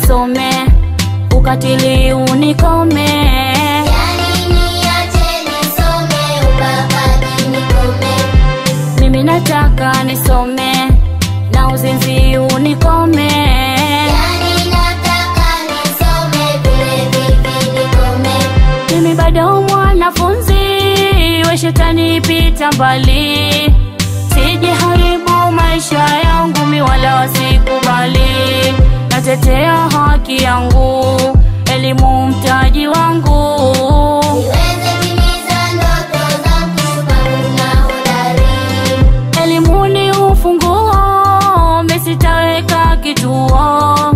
nisome, ukatili unikome. Yani niache nisome, ukatili unikome. Mimi nataka nisome, na uzinzi unikome. Yani nataka nisome, vile nikome. Mimi bado mwanafunzi, we shetani pita mbali. Sijiharibu maisha yangu, mi wala wasikubali. Natetea haki yangu, elimu mtaji wangu. Niweze timiza ndoto zangu, na hodari. Elimu ni ufunguo, mi sitaweka kituo.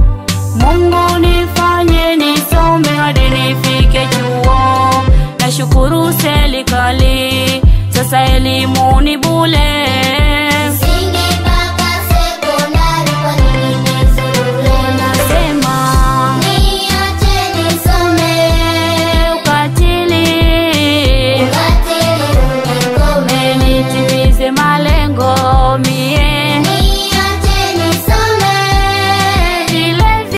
Mungu nifanye nisome hadi nifike chuo. Nashukuru serikali, sasa elimu ni bure.